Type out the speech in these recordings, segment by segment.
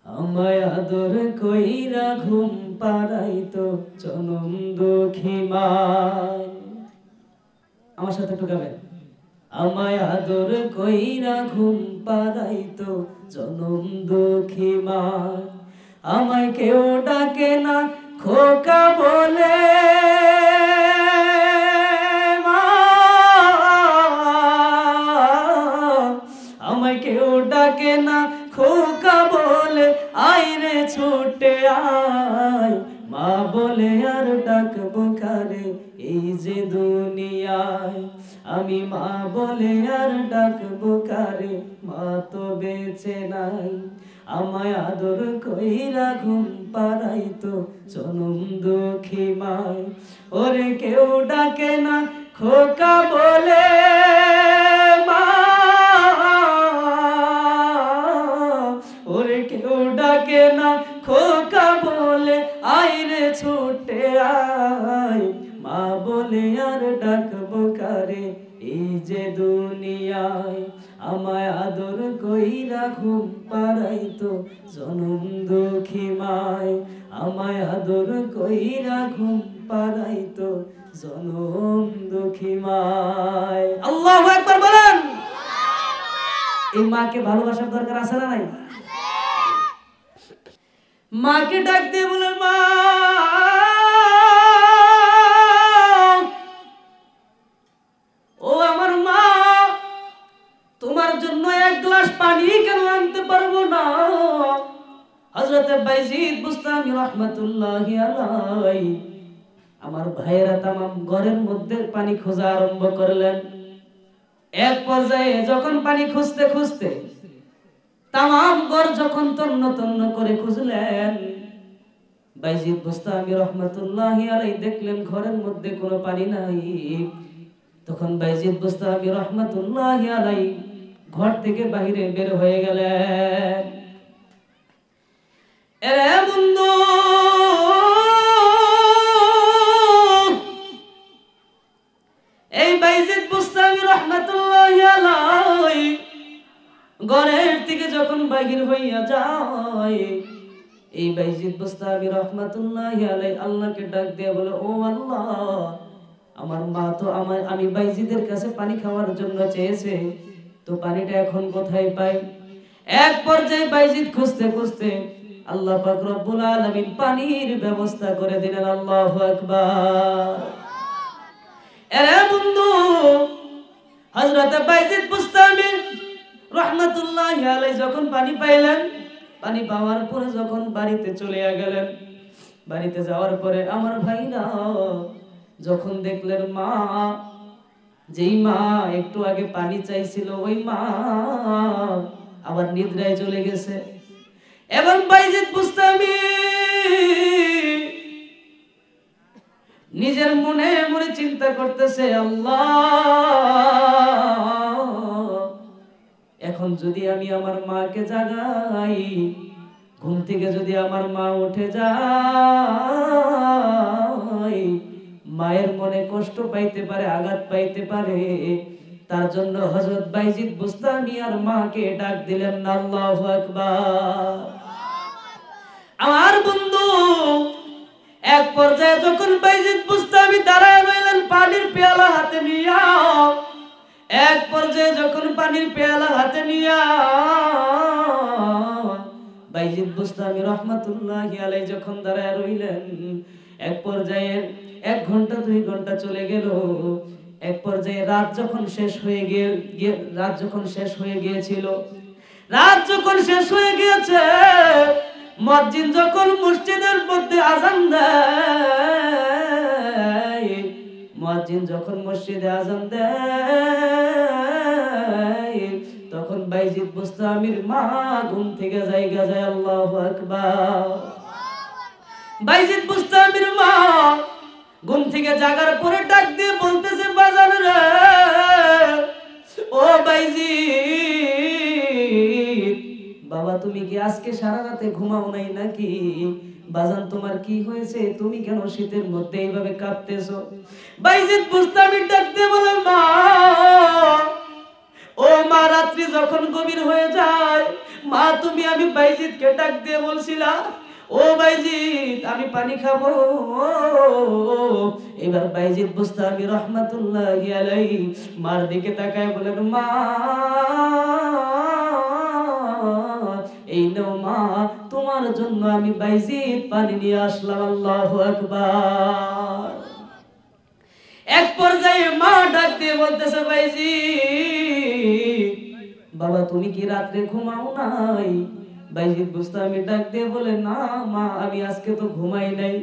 আমায় আদর কইরা ঘুম পাড়াইতো জনম দুঃখী মায়। আমার সাথে একটু গাবেন। আমায় আদর কইরা ঘুম পাড়াইতো জনম দুঃখী মায়। আমায় কেউ ডাকে না খোকা বলে, আমায় কেউ ডাকে না খোকা বলে, আইরে ছুটে আয়। মা বলে আর ডাকবো কারে এই যে দুনিয়ায়। আমি মা বলে আর ডাকবো কারে, মা তো বেঁচে নাই। আমায় আদর কইরা ঘুম পাড়াইতো জনম দুঃখী মায়। ওরে কেউ ডাকে না খোকা বলে, মা ওরে কেউ ডাকে না খোকা বলে, আইরে ছুটে আয়। মা বলে আর ডাকবো কারে এই যে দুনিয়ায়। আমায় আদর কইরা ঘুম পাড়াইতো জনম দুঃখী মায়। আমায় আদর কইরা ঘুম পাড়াইতো জনম দুঃখী মায়। আল্লাহু আকবার বলেন। এই মাকে ভালোবাসার দরকার আছে না নাই? মাকে ডাক দিয়ে বলে, মা ও আমার মা, তোমার জন্য এক গ্লাস পানি কেন আনতে পারবো না? হযরত বাইজিদ বুস্তামি রাহমাতুল্লাহি আলাইহি আমার ভাইয়েরা তামাম ঘরের মধ্যে পানি খোঁজা আরম্ভ করলেন। এক পর্যায়ে যখন পানি খুঁজতে খুঁজতে তামাম ঘর যখন তন্ন তন্ন করে খুঁজলেন, বাইজিদ বুস্তামি রাহমাতুল্লাহি আলাইহি দেখলেন ঘরের মধ্যে কোনো পানি নাই। তখন বাইজিদ বুস্তামি রাহমাতুল্লাহি আলাইহি ঘর থেকে বাইরে বের হয়ে গেলেন। এরে বন্ধু, এই বাইজিদ বুস্তামি রাহমাতুল্লাহি আলাইহি ঘরের থেকে যখন বাহির হইয়া যায়, এই বাইজিদ বুস্তামি রাহমাতুল্লাহি আলাইহি আল্লাহকে ডাক দিয়ে বলে, ও আল্লাহ, আমার মা তো আমি বাইজিদের কাছে পানি খাওয়ার জন্য চেয়েছে, তো পানিটা এখন কোথায় পাই? এক পর্যায়ে বাইজিদ খুঁজতে খুঁজতে আল্লাহ পাক রব্বুল আলামিন পানির ব্যবস্থা করে দিলেন। আল্লাহু আকবার। এরে বন্ধু, হযরত বাইজিদ বুস্তামি রাহমাতুল্লাহি আলাইহি যখন পানি পাইলেন, পানি পাওয়ার পরে যখন বাড়িতে চলে গেলেন, বাড়িতে যাওয়ার পরে আমার ভাইরা যখন দেখলেন মা, যেই মা একটু আগে পানি চাইছিল ওই মা আবার নিদ্রায় চলে গেছে। এবং বাইজিদ বুস্তামি নিজের মনে মনে চিন্তা করতেছে, আল্লাহ, এখন যদি আমি আমার মাকে জাগাই, ঘুম থেকে যদি আমার মা উঠে যায়, মায়ের মনে কষ্ট পাইতে পারে, আঘাত পাইতে পারে। তার জন্য হযরত বাইজিদ বুস্তামি আর মাকে ডাক দিলেন। আল্লাহু আকবার। আমার বন্ধু, এক পর্যায়ে যখন বাইজিদ বুস্তামি দাঁড়ায় রইলেন পানির পেয়ালা হাতে নিয়া, এক পর্যায়ে যখন পানির পেয়ালা হাতে নিয়া বাইজিদ বুস্তামি রাহমাতুল্লাহি আলাইহি যখন দাঁড়ায় রইলেন, এক পর্যায়ে 1 ঘন্টা 2 ঘন্টা চলে গেল। এক পর্যায়ে রাত যখন শেষ হয়ে গিয়েছিল, রাত যখন শেষ হয়ে গিয়েছে, মুয়াজ্জিন যখন মসজিদের মধ্যে আযান দেয়, মুয়াজ্জিন যখন মসজিদে আযান দেয়, তখন বাইজিদ বুস্তামির মা ঘুম থেকে জায়গা যায়। আল্লাহু আকবার। বাইজিদ বুস্তামির মা ঘুম থেকে জাগার পরে ডাক দিয়ে বলতেছে, বাজান রে, ও বাইজিদ, বাবা তুমি কি আজকে সারা রাতে ঘুমাও নাই নাকি? বাজান তোমার কি হয়েছে? তুমি কেন শীতের মধ্যে এইভাবে কাঁপতেছো? বাইজিদ বুস্তামি ডাক দিয়ে বলে, মা ও মা, রাত্রি যখন গভীর হয়ে যায়, মা তুমি আমি বাইজিদকে ডাক দিয়ে বলছিলাম, ও বাইজিদ আমি পানি খাবো। এবার বাইজিদ বুস্তামি রহমাতুল্লাহি আলাইহি মার দিকে তাকায় বলেন, মা এই নাও মা, তোমার জন্য আমি বাইজিদ পানি নিয়ে আসলাম। আল্লাহু আকবার। এক পর্যায়ে মা ডাক দিয়ে বলতেছে, বাইজিদ বাবা তুমি কি রাত্রে ঘুমাও নাই? বাইজিদ বুস্তামি ডাক দিয়ে বলে, না মা আমি আজকে তো ঘুমাই নাই।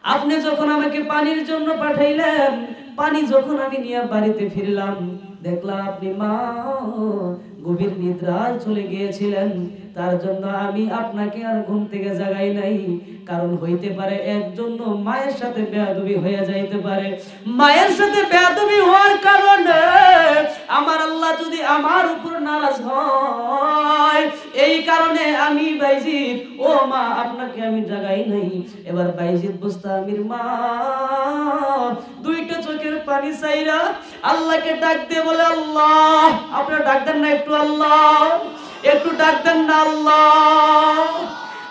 আপনি যখন আমাকে পানির জন্য পাঠাইলেন, পানি যখন আমি নিয়ে বাড়িতে ফিরলাম, দেখলাম আপনি মা গভীর নিদ্রায় চলে গিয়েছিলেন। তার জন্য আমি আপনাকে আর ঘুম থেকে জাগাই নাই। কারণ হইতে পারে এর জন্য মায়ের সাথে বেয়াদবি হয়ে যাইতে পারে। মায়ের সাথে বেয়াদবি হওয়ার কারণে আমার আল্লাহ যদি আমার উপর নারাজ হয়, এই কারণে আমি বাইজিদ ও মা আপনাকে আমি জাগাই নাই। এবার বাইজিদ বুস্তামির মা দুইটা চোখের পানি চাইরা আল্লাহকে ডাক দিয়ে বলে, আল্লাহ আপনারা ডাক দেন না একটু, আল্লাহ একটু ডাক দেন না, আল্লাহ।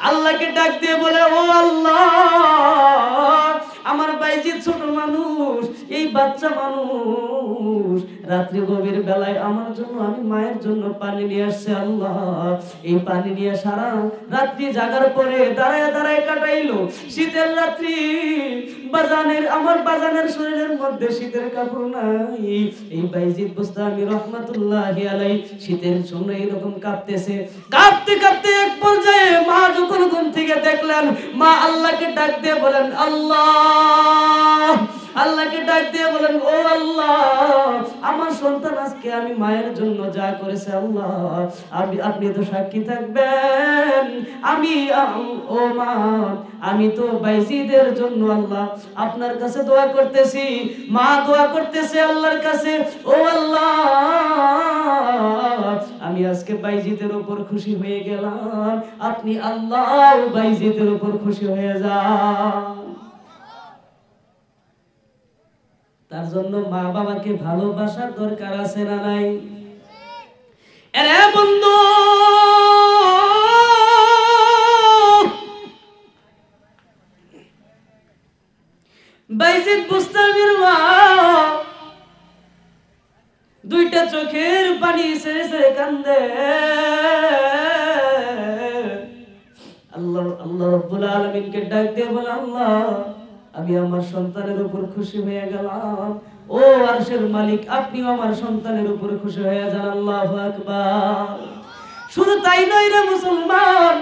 আল্লাহকে ডাক দিয়ে বলে, ও আল্লাহ আমার বাইজিদ ছোট মানুষ, এই বাচ্চা মানুষ রাত্রি গভীর বেলায় আমার জন্য আমি মায়ের জন্য পানি নিয়ে আসছে। আল্লাহ এই পানি নিয়ে সারা রাত্রি জাগার পরে দাঁড়ায় দাঁড়ায় কাটাইলো। শীতের রাত্রি, আমার বাজানের শরীরের মধ্যে শীতের কাপড় নাই। এই বাইজিদ বুস্তামি রহমাতুল্লাহি আলাইহি শীতের জন্য এরকম কাঁপতেছে। কাঁপতে কাঁপতে এক পর্যায়ে মা যখন ঘুম থেকে দেখলেন, মা আল্লাহকে ডাক দিয়ে বলেন, আল্লাহ। আল্লাহকে ডাক দিয়ে বলেন, ও আল্লাহ আমার সন্তান আজকে আমি মায়ের জন্য যা করেছে আল্লাহ আপনি তো সাক্ষী থাকবেন। ও মা আমি তো বাইজিদের জন্য আল্লাহ আপনার কাছে দোয়া করতেছি। মা দোয়া করতেছে আল্লাহর কাছে, ও আল্লাহ আমি আজকে বাইজিদের উপর খুশি হয়ে গেলাম, আপনি আল্লাহ বাইজিদের উপর খুশি হয়ে যান। তার জন্য মা বাবাকে ভালোবাসার দরকার আছে না নাই? আরে বন্ধু বাইজিদ বুস্তামির মা দুইটা চোখের পানি ছেড়ে ছেড়ে কান্দে। আল্লাহ রাব্বুল আলামিনকে ডাক দিয়ে বলে, আল্লাহ আমি আমার সন্তানের উপর খুশি হয়ে গেলাম। ও আরশের মালিক আপনিও আমার সন্তানের উপর খুশি হয়ে যান। আল্লাহু আকবার। শুধু তাই নয় রে মুসলমান,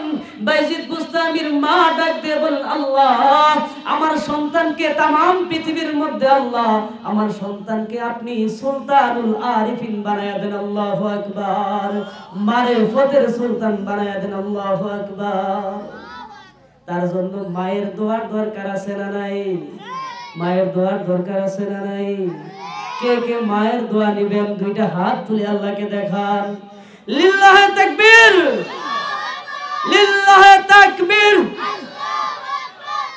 বাইজিদ বুস্তামির মা ডাক দিয়ে বলেন, আল্লাহ আমার সন্তানকে তামাম পৃথিবীর মধ্যে আল্লাহ আমার সন্তানকে আপনি সুলতানুল আরিফিন বানায়া দেন। আল্লাহু আকবার। মারিফতের সুলতান বানায়া দেন। আল্লাহু আকবার। তার জন্য মায়ের দোয়ার দরকার আছে না নাই? মায়ের দোয়ার দরকার আছে না নাই? কে কে মায়ের দোয়া নিবেন দুইটা হাত তুলে আল্লাহকে দেখান। লিল্লাহে তাকবীর, লিল্লাহে তাকবীর।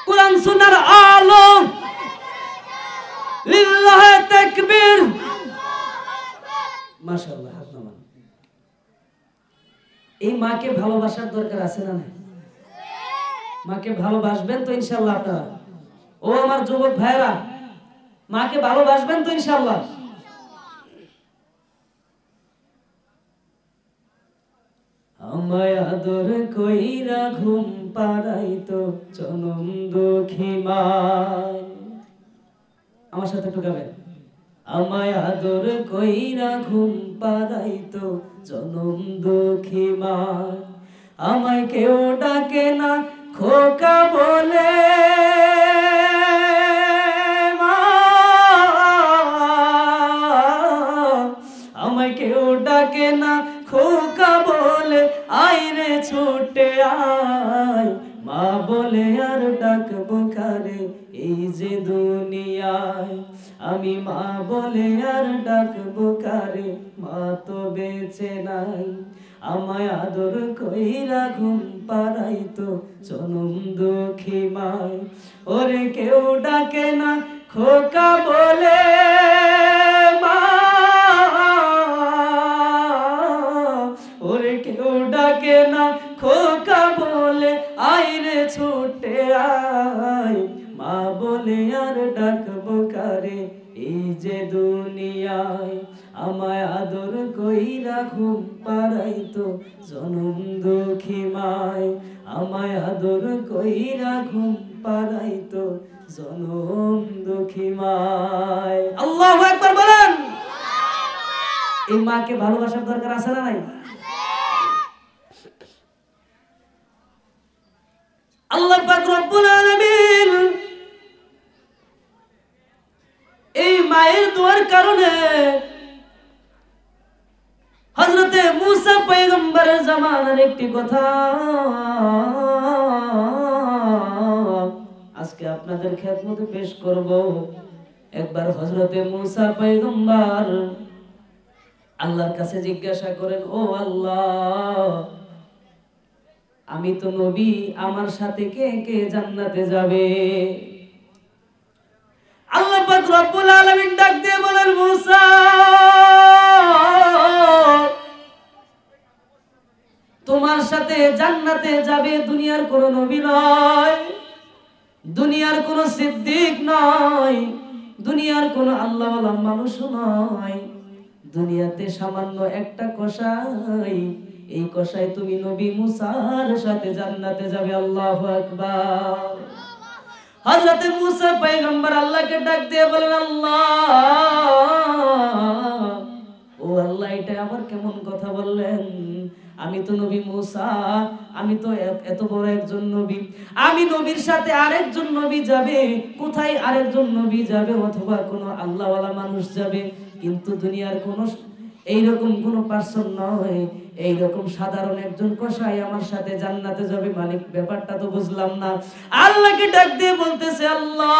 কোরআন সুন্নাহর আলো, লিল্লাহে তাকবীর। মাশাআল্লাহ। হাত নামান। এই মাকে ভালোবাসার দরকার আছে না নাই? মাকে ভালোবাসবেন তো ইনশাআল্লাহ আপনারা? ও আমার যুবক ভাইরা, মাকে ভালোবাসবেন তো ইনশাআল্লাহ? আমায় আদর কইরা ঘুম পাড়াইতো জনম দুঃখী মা। আমার সাথে একটু গাবেন। আমায় আদর কইরা ঘুম পাড়াইতো জনম দুঃখী মা। আমায় কেউ ডাকে না খোকা বলে, আমায় কেউ ডাকে না খোকা বলে, আইরে ছুটে আয় মা বলে আর ডাকবো কারে এই যে দুনিয়ায়। আমি মা বলে আর ডাকবো কারে, মা তো বেঁচে নাই। আমায় আদর কইরা ঘুম পাড়াইতো জনম দুঃখী মায়। ওরে কেউ ডাকে না খোকা বলে, মা ছুটে আয়, মা বলে আর ডাকবো কারে এই যে দুনিয়ায়। আমায় আদর কইরা ঘুম পাড়াইতো জনম দুঃখী মায়, আমায় আদর কইরা ঘুম পাড়াইতো জনম দুঃখী মায়। আল্লাহু আকবার বলেন। এই মাকে ভালোবাসার দরকার আছে না নাই? আল্লাহ পাক রব্বুল আলামিন এই মায়ের দোয়ার কারণে হযরতে মূসা পয়গম্বরের জামানার একটি কথা আজকে আপনাদের খেদমতে পেশ করব। একবার হযরতে মূসা পয়গম্বর আল্লাহর কাছে জিজ্ঞাসা করেন, ও আল্লাহ, আমি তো নবী, আমার সাথে কে কে জান্নাতে যাবে? আল্লাহ পাক রব্বুল আলামিন ডাক দিয়ে বলেন, মূসা, তোমার সাথে জান্নাতে যাবে দুনিয়ার কোন নবী নয়, দুনিয়ার কোন সিদ্দিক নয়, দুনিয়ার কোন আল্লাহওয়ালা মানুষ নয়, দুনিয়াতে সামান্য একটা কসাই, এই কসাই তুমি নবী মূসার সাথে জান্নাতে যাবে। আল্লাহু আকবার। হযরতে মূসা পয়গম্বর আল্লাহকে ডাক দিয়ে বলেন, আল্লাহ, ও আল্লাহ, এটা আবার কেমন কথা বললেন? আমি তো নবী মূসা, আমি তো এত বড় একজন নবী, আমি নবীর সাথে আরেকজন নবী যাবে, কোথায় আরেকজন নবী যাবে অথবা কোনো আল্লাহওয়ালা মানুষ যাবে, কিন্তু দুনিয়ার কোন এইরকম কোন পার্সন নয়, এইরকম সাধারণ একজন কসাই আমার সাথে জান্নাতে যাবে। মালিক, ব্যাপারটা তো বুঝলাম না। আল্লাহকে ডাক দিয়ে বলতেছে, আল্লাহ,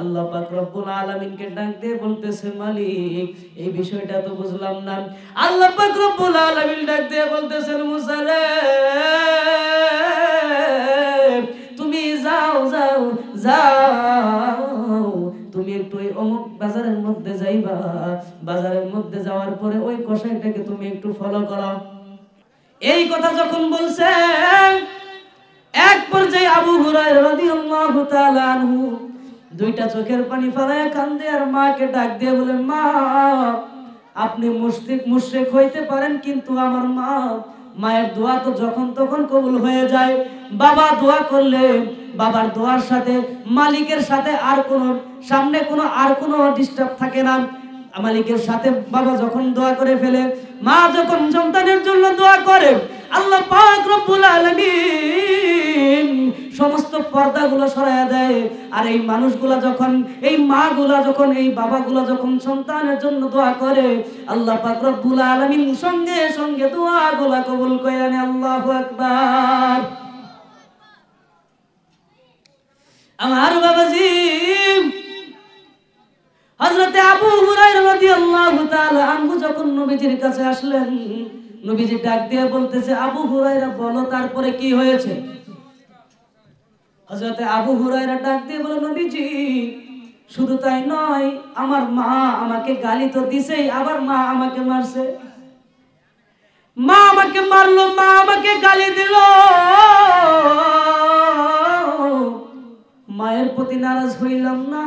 আল্লাহ পাক রব্বুল আলামিনকে ডাক দিয়ে বলতেছে, মালিক, এই বিষয়টা তো বুঝলাম না। আল্লাহ পাক রব্বুল আলামিন ডাক দিয়ে বলতেছেন, মূসা রে, তুমি যাও যাও যাও, তুমি একটু ওই অমুক বাজারের মধ্যে যাইবা, বাজারের মধ্যে যাওয়ার পরে ওই কসাইটাকে তুমি একটু ফলো করো। এই কথা যখন বলছে, এক পর্যায়ে আবু হুরায়রা রাদিয়াল্লাহু তাআলা আনহু দুইটা চোখের পানি ফেলায় কান্দে আর মাকে ডাক দিয়ে বলে, মা, আপনি মুশরিক হইতে পারেন, কিন্তু আমার মা, মায়ের দোয়া তো যখন তখন কবুল হয়ে যায়। বাবা দোয়া করলে বাবার দোয়ার সাথে মালিকের সাথে আর কোনো সামনে কোনো আর কোনো ডিস্টার্ব থাকে না। মালিকের সাথে বাবা যখন দোয়া করে ফেলে, মা যখন সন্তানের জন্য দোয়া করে, আল্লাহ পাক রব্বুল আলামিন সমস্ত পর্দাগুলো সরায়া দেয়। আর এই মানুষগুলা যখন, এই মাগুলা যখন, এই বাবাগুলা যখন সন্তানের জন্য দোয়া করে, আল্লাহ পাক রব্বুল আলামিন সঙ্গে সঙ্গে দোয়াগুলা কবুল করে নেয়। আল্লাহু আকবার। আমার বাবাজি হযরতে আবু হুরায়রা রাদিয়াল্লাহু তাআলা আনহু যখন নবীজির কাছে আসলেন, নবীজি ডাক দিয়ে বলতেছে, আবু হুরায়রা, বলো তারপরে কি হয়েছে? হযরতে আবু হুরায়রা ডাক দিয়ে বলে, নবীজি, শুধু তাই নয়, আমার মা আমাকে গালি তো দিছেই, আবার মা আমাকে মারছে। মা আমাকে মারলো, মা আমাকে গালি দিল, মায়ের প্রতি নারাজ হইলাম না,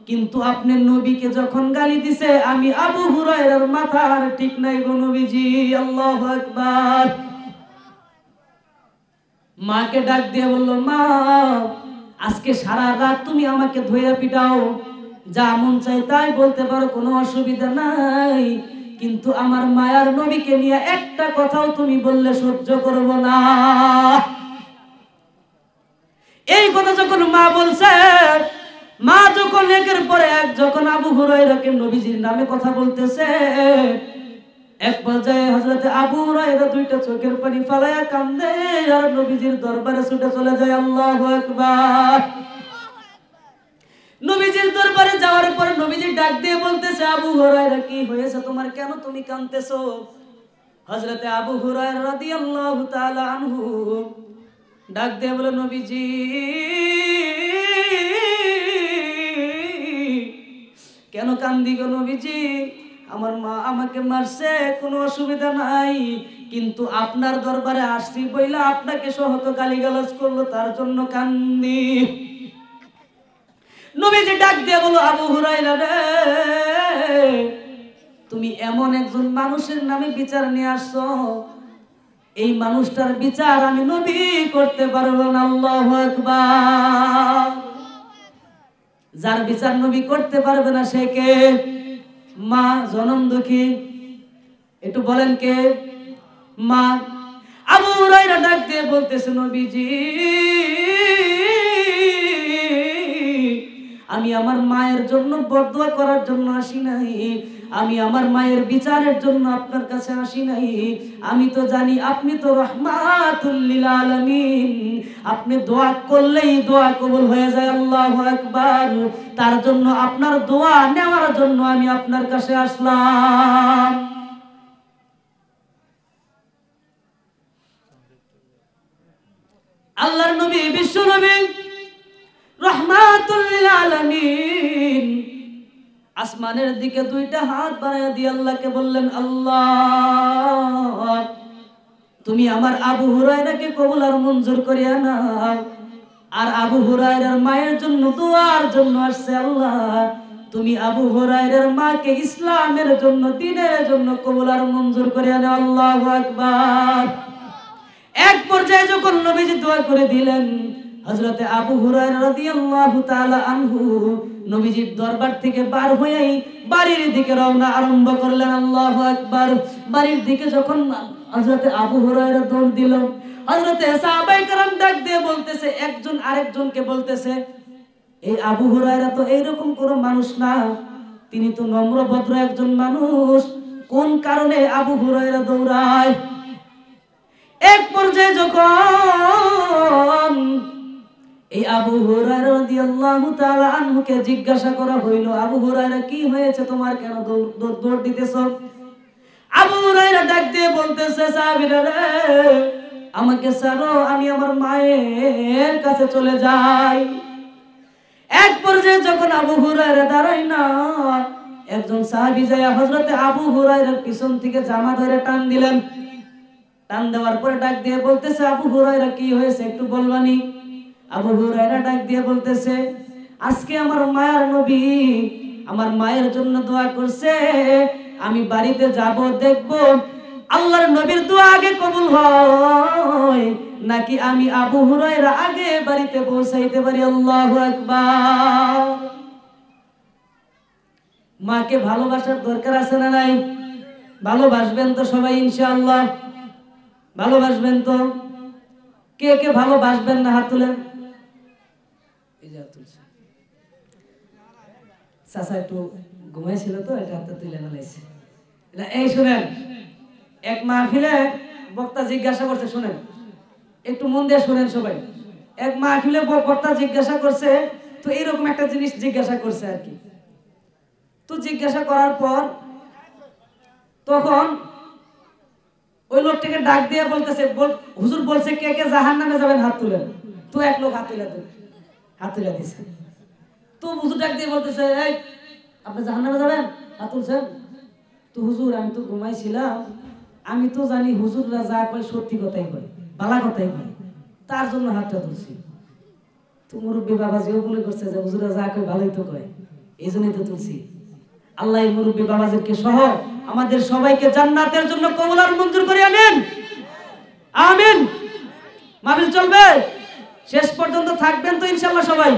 কিন্তু আপনার নবীকে যখন গালি দিছে, আমি আবু হুরায়রার মাথার ঠিক নাই গো নবীজি। আল্লাহু আকবার। মাকে ডাক দিয়ে বলল, মা, আজকে সারা রাত তুমি আমাকে ধইরা পিটাও, যা মন চাই তাই বলতে পারো, কোনো অসুবিধা নাই, কিন্তু আমার মায়ার নবীকে নিয়ে একটা কথাও তুমি বললে সহ্য করব না। এই কথা যখন মা বলছে, মা যখন একের পর এক যখন আবু হুরায়রাকে নবীজির নামে কথা বলতেছে, এক পর্যায়ে হযরতে আবু হুরায়রা দুইটা চোখের পানি ফেলায়া কান্দে আর নবীজির দরবারে ছুটে চলে যায়। আল্লাহু আকবার। নবীজির দরবারে যাওয়ার পর নবীজি ডাক দিয়ে বলতেছে, আবু হুরায়রা, কি হয়েছে তোমার, কেন তুমি কাঁদতেছো? হযরতে আবু হুরায়রা রাদিয়াল্লাহু তাআলা আনহু ডাক দিয়ে বলে, নবীজি, কেন কান্দি গো নবীজি? আমার মা আমাকে মারছে, কোনো অসুবিধা নাই, কিন্তু আপনার দরবারে আসছি বইলা আপনাকে সহত গালিগালাজ করলো, তার জন্য কান্দি। নবীজি ডাক দিয়ে বলো, আবু হুরায়রা রে, তুমি এমন একজন মানুষের নামে বিচার নিয়ে আসছো, এই মানুষটার বিচার আমি নবী করতে পারবো না। আল্লাহু আকবার। যার বিচার নবী করতে পারবে না সে কে? মা, জনম দুঃখী। একটু বলেন কে? মা। আবু হুরায়রা ডাক দিয়ে বলতেছে, নবীজি আমি আমার মায়ের জন্য বরদোয়া করার জন্য আসি নাই, আমি আমার মায়ের বিচারের জন্য আপনার কাছে আসি নাই। আমি তো জানি আপনি তো রাহমাতুল লিল আলামিন, আপনি দোয়া করলেই দোয়া কবুল হয়ে যায়। আল্লাহু আকবার। তার জন্য আপনার দোয়া নেওয়ার জন্য আমি আপনার কাছে আসলাম। আল্লাহর নবী, বিশ্ব নবী রাহমাতুল লিল আলামিন আসমানের দিকে দুইটা হাত বাড়ায় দিয়ে আল্লাহকে বললেন, আল্লাহ তুমি আমার আবু হুরায়রাকে কবুল আর মঞ্জুর করিয়া নাও। আর আবু হুরায়রার মায়ের জন্য দোয়ার জন্য আসছে, আল্লাহ তুমি আবু হুরায়রার মাকে ইসলামের জন্য, দ্বীনের জন্য কবুল আর মঞ্জুর করিয়া নাও। আল্লাহু আকবার। এক পর্যায়ে যখন নবীজি দোয়া করে দিলেন, হযরতে আবু হুরায়রা রাদিয়াল্লাহু তাআলা আনহু নবীজির দরবার থেকে বার হয়েই বাড়ির দিকে রওনা আরম্ভ করলেন। আল্লাহু আকবার। বাড়ির দিকে যখন হযরতে আবু হুরায়রা দৌড় দিল, হযরতে সাহাবায়ে কেরাম ডাক দিয়ে বলতেছে, একজন আরেকজনকে বলতেছে, এই আবু হুরায়রা তো এইরকম কোনো মানুষ না, তিনি তো নম্র ভদ্র একজন মানুষ, কোন কারণে আবু হুরায়রা দৌড়ায়? এক পর্যায়ে যখন এই আবু হুরায়রা রাদিয়াল্লাহু তাআলা আনহুকে জিজ্ঞাসা করা হইল, আবু হুরায়রা কি হয়েছে, তোমার কেন দৌড় দিতেছো? আবু হুরায়রা ডাক দিয়ে বলতেছে, সাহাবীরা রে, আমাকে ছাড়ো, আমি আমার মায়ের কাছে চলে যাই। এক পর্যায়ে যখন আবু হুরায়রা দাঁড়ায় না, একজন সাহাবী যায় হযরতে আবু হুরায়রার পিছন থেকে জামা ধরে টান দিলেন। টান দেওয়ার পরে ডাক দিয়ে বলতেছে, আবু হুরায়রা কি হয়েছে একটু বলবানি? আবু হুরায়রা ডাক দিয়ে বলতেছে, আজকে আমার মায়ের নবী আমার মায়ের জন্য দোয়া করছে, আমি বাড়িতে যাব, দেখব আল্লাহর নবীর দোয়া আগে কবুল হয় নাকি আমি আবু হুরায়রা আগে বাড়িতে পৌঁছাইতে পারি। আল্লাহু আকবার। মাকে ভালোবাসার দরকার আছে না নাই? ভালোবাসবেন তো সবাই ইনশাআল্লাহ? ভালোবাসবেন তো? কে কে ভালোবাসবেন না হাত তুলেন। এই যে হাত তুলছে, চাচা একটু ঘুমাইছিল তো, এটা হাতটা তুলে নালাইছে। এই শুনেন, এক মাহফিলে বক্তা জিজ্ঞাসা করছে, শুনেন একটু মন দিয়ে শুনেন সবাই। এক মাহফিলে বক্তা জিজ্ঞাসা করছে, তো এইরকম একটা জিনিস জিজ্ঞাসা করছে আর কি। তো জিজ্ঞাসা করার পর তখন ওই লোকটাকে ডাক দিয়ে বলতেছে, হুজুর বলছে কে কে জাহান্নামে যাবেন হাত তুলেন। তো এক লোক হাত তুলে দিছে। তো হুজুর ডাক দিয়ে বলতেছে, এই আপনি জাহান্নামে যাবেন, হাত তুলছেন? তো হুজুর আমি তো ঘুমাইছিলাম, আমি তো জানি হুজুররা যা কয় সত্যি কথাই কয়, ভালো কথাই কয়, তার জন্য হাতটা তুলছি। তো মুরব্বী বাবাজিও মনে করছে যে হুজুররা যা কয় ভালোই তো কয়, এই জন্যই তো তুলছি। আল্লাহ এই মুরব্বী বাবাজিকে সহ আমাদের সবাইকে জান্নাতের জন্য কবুল আর মঞ্জুর করে আনেন। আমিন। মাহফিল চলবে, শেষ পর্যন্ত থাকবেন তো ইনশাআল্লাহ? সবাই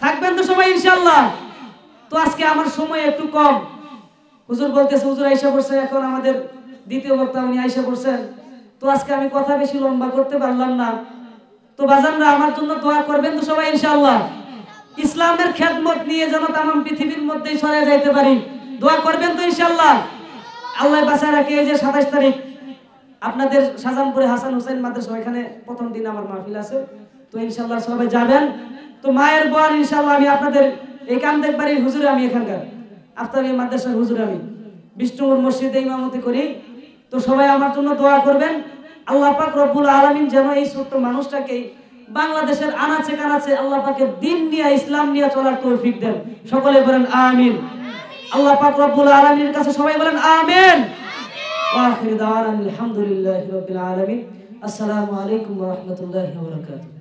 থাকবেন তো সবাই ইনশাআল্লাহ? তো আজকে আমার সময় একটু কম, হুজুর বলতেছে, হুজুর আয়েশা পড়ছে, এখন আমাদের দ্বিতীয় বক্তা উনি আয়েশা পড়ছেন। তো আজকে আমি কথা বেশি লম্বা করতে পারলাম না। তো বাজানরা আমার জন্য দোয়া করবেন তো সবাই ইনশাআল্লাহ? ইসলামের খেদমত নিয়ে যেন তামাম পৃথিবীর মধ্যেই ছড়িয়ে যাইতে পারি, দোয়া করবেন তো ইনশাআল্লাহ? আল্লাহ বাঁচায় রাখে। এই যে 27 তারিখ আপনাদের শাহজাহানপুরে হাসান হুসাইন মাদ্রাসা, এখানে প্রথম দিন আমার মাহফিল আছে, তো ইনশাআল্লাহ সবাই যাবেন। তো মায়ের বোন ইনশাআল্লাহ, আমি আপনাদের এই কামদেক বাড়ির হুজুরে, আমি এখানকার আফতারি মাদ্রাসার হুজুরে, আমি বিষ্ণুপুর মসজিদে ইমামতি করি। তো সবাই আমার জন্য দোয়া করবেন। আল্লাহ পাক রব্বুল আলামিন যেন এই ছোট্ট মানুষটাকে বাংলাদেশের আনাচে কানাচে আল্লাহ পাকের দ্বীন নিয়ে, ইসলাম নিয়ে চলার তৌফিক দেন। সকলে বলেন আমিন। আল্লাহ পাক রব্বুল আলামিনের কাছে সবাই বলেন আমিন। ওয়া আখিরু দাওয়ানা আলহামদুলিল্লাহি রাব্বিল আলামিন। আসসালামু আলাইকুম ওয়া রাহমাতুল্লাহি ওয়া বারাকাতুহু।